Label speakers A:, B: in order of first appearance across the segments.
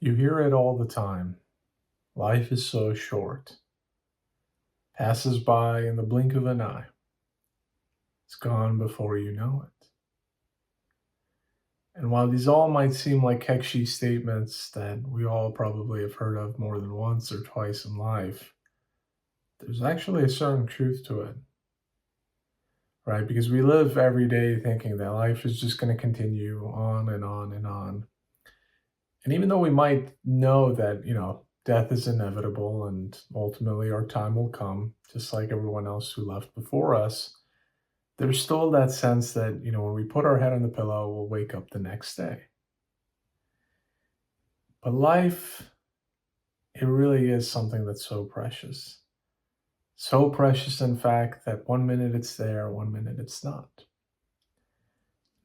A: You hear it all the time. Life is so short. Passes by in the blink of an eye. It's gone before you know it. And while these all might seem like catchy statements that we all probably have heard of more than once or twice in life, there's actually a certain truth to it, right? Because we live every day thinking that life is just going to continue on and on and on. And even though we might know that, death is inevitable and ultimately our time will come, just like everyone else who left before us, there's still that sense that, when we put our head on the pillow, we'll wake up the next day. But life, it really is something that's so precious. So precious, in fact, that one minute it's there, one minute it's not.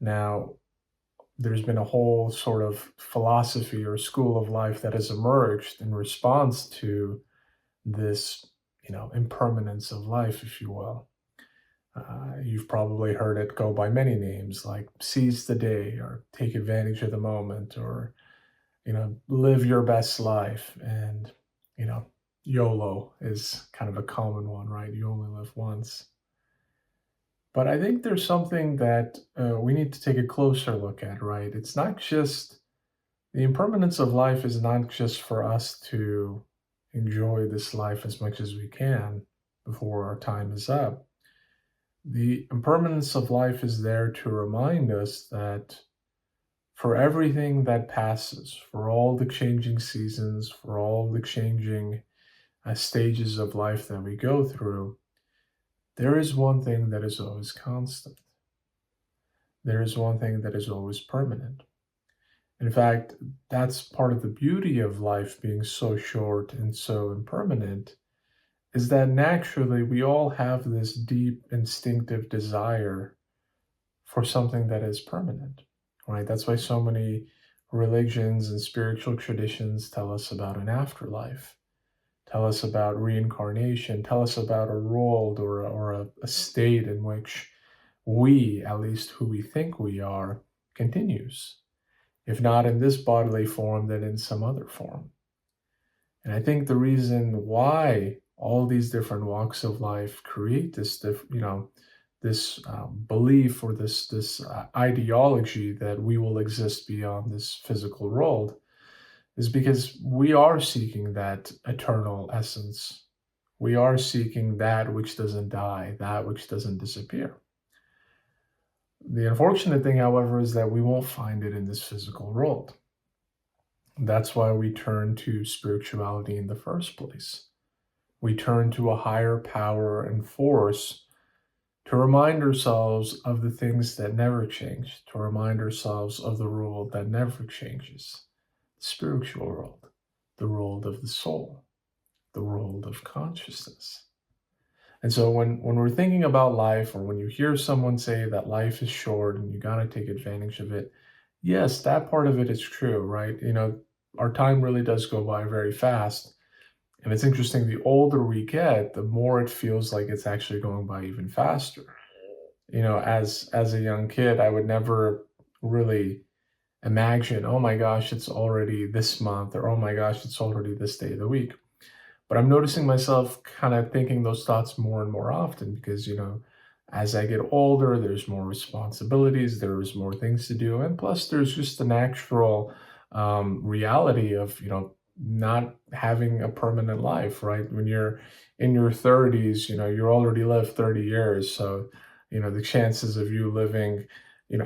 A: Now, there's been a whole sort of philosophy or school of life that has emerged in response to this, impermanence of life, if you will. You've probably heard it go by many names like seize the day or take advantage of the moment or, live your best life. And, you know, YOLO is kind of a common one, right? You only live once. But I think there's something that we need to take a closer look at, right? It's not just the impermanence of life is not just for us to enjoy this life as much as we can before our time is up. The impermanence of life is there to remind us that for everything that passes, for all the changing seasons, for all the changing stages of life that we go through, there is one thing that is always constant. There is one thing that is always permanent. In fact, that's part of the beauty of life being so short and so impermanent, is that naturally we all have this deep instinctive desire for something that is permanent, right? That's why so many religions and spiritual traditions tell us about an afterlife, tell us about reincarnation, tell us about a world or a state in which we, at least who we think we are, continues. If not in this bodily form, then in some other form. And I think the reason why all these different walks of life create this belief or this ideology that we will exist beyond this physical world is because we are seeking that eternal essence. We are seeking that which doesn't die, that which doesn't disappear. The unfortunate thing, however, is that we won't find it in this physical world. That's why we turn to spirituality in the first place. We turn to a higher power and force to remind ourselves of the things that never change, to remind ourselves of the world that never changes, the spiritual world, the world of the soul, the world of consciousness. And so when we're thinking about life, or when you hear someone say that life is short and you got to take advantage of it, yes, that part of it is true, right? Our time really does go by very fast. And it's interesting, the older we get, the more it feels like it's actually going by even faster. As a young kid, I would never really imagine, oh my gosh, it's already this month, or oh my gosh, it's already this day of the week. But I'm noticing myself kind of thinking those thoughts more and more often because, as I get older, there's more responsibilities, there's more things to do. And plus, there's just the natural reality of, not having a permanent life, right? When you're in your 30s, you already lived 30 years. So, the chances of you living,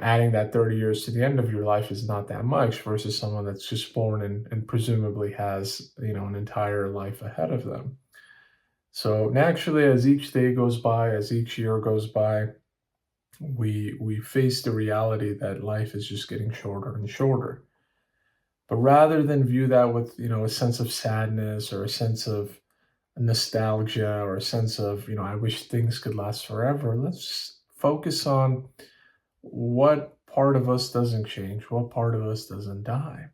A: adding that 30 years to the end of your life is not that much versus someone that's just born and presumably has, an entire life ahead of them. So naturally, as each day goes by, as each year goes by, we face the reality that life is just getting shorter and shorter. But rather than view that with, a sense of sadness or a sense of nostalgia or a sense of, I wish things could last forever, let's focus on what part of us doesn't change, what part of us doesn't die.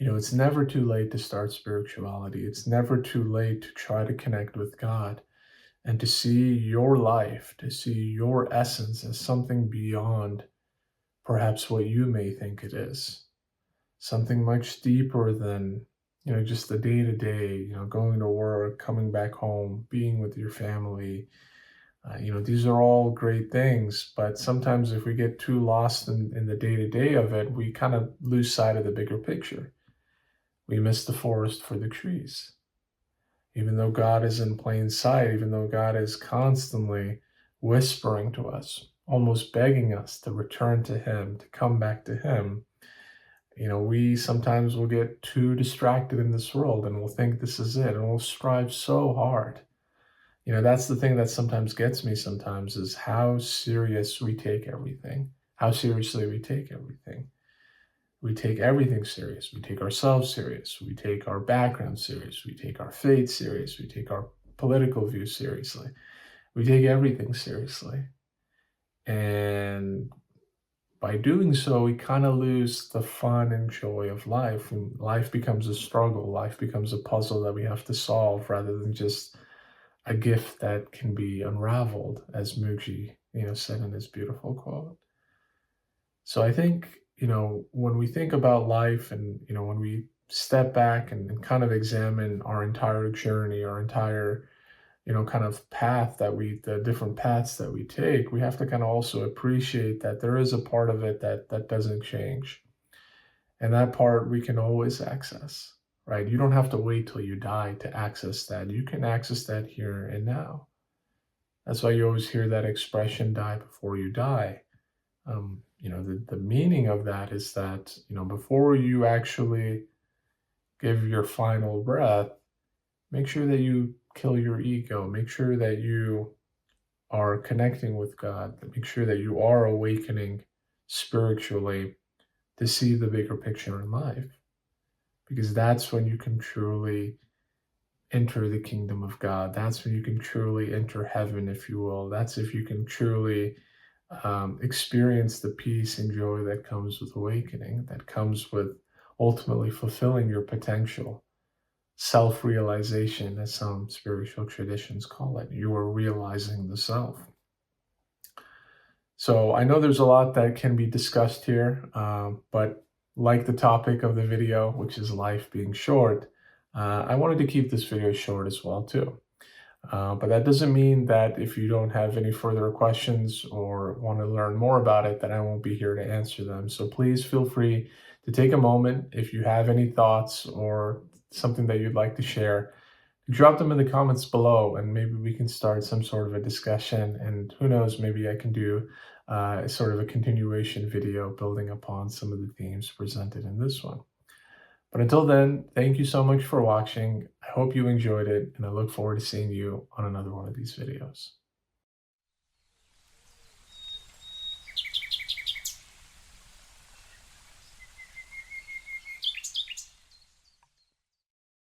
A: It's never too late to start spirituality. It's never too late to try to connect with God and to see your life, to see your essence as something beyond perhaps what you may think it is. something much deeper than, just the day to day, going to work, coming back home, being with your family. These are all great things, but sometimes if we get too lost in the day to day of it, we kind of lose sight of the bigger picture. We miss the forest for the trees. Even though God is in plain sight, even though God is constantly whispering to us, almost begging us to return to Him, to come back to Him, we sometimes will get too distracted in this world and we'll think this is it and we'll strive so hard. That's the thing that sometimes gets me sometimes is how serious we take everything, how seriously we take everything. We take everything serious. We take ourselves serious. We take our background serious. We take our faith serious. We take our political views seriously. We take everything seriously. And by doing so, we kind of lose the fun and joy of life. And life becomes a struggle. Life becomes a puzzle that we have to solve rather than just a gift that can be unraveled, as Muji, said in his beautiful quote. So I think, when we think about life and, when we step back and kind of examine our entire journey, our entire, kind of the different paths that we take, we have to kind of also appreciate that there is a part of it that doesn't change. And that part we can always access, right? You don't have to wait till you die to access that. You can access that here and now. That's why you always hear that expression, die before you die. The meaning of that is that, before you actually give your final breath, make sure that you kill your ego. Make sure that you are connecting with God. Make sure that you are awakening spiritually to see the bigger picture in life. Because that's when you can truly enter the kingdom of God. That's when you can truly enter heaven, if you will. That's if you can truly experience the peace and joy that comes with awakening, that comes with ultimately fulfilling your potential. Self-realization, as some spiritual traditions call it. You are realizing the self. So I know there's a lot that can be discussed here, but like the topic of the video, which is life being short, I wanted to keep this video short as well too. But that doesn't mean that if you don't have any further questions or want to learn more about it, that I won't be here to answer them. So please feel free to take a moment if you have any thoughts or something that you'd like to share. Drop them in the comments below and maybe we can start some sort of a discussion, and who knows, maybe I can do sort of a continuation video building upon some of the themes presented in this one. But until then, thank you so much for watching. I hope you enjoyed it, and I look forward to seeing you on another one of these videos.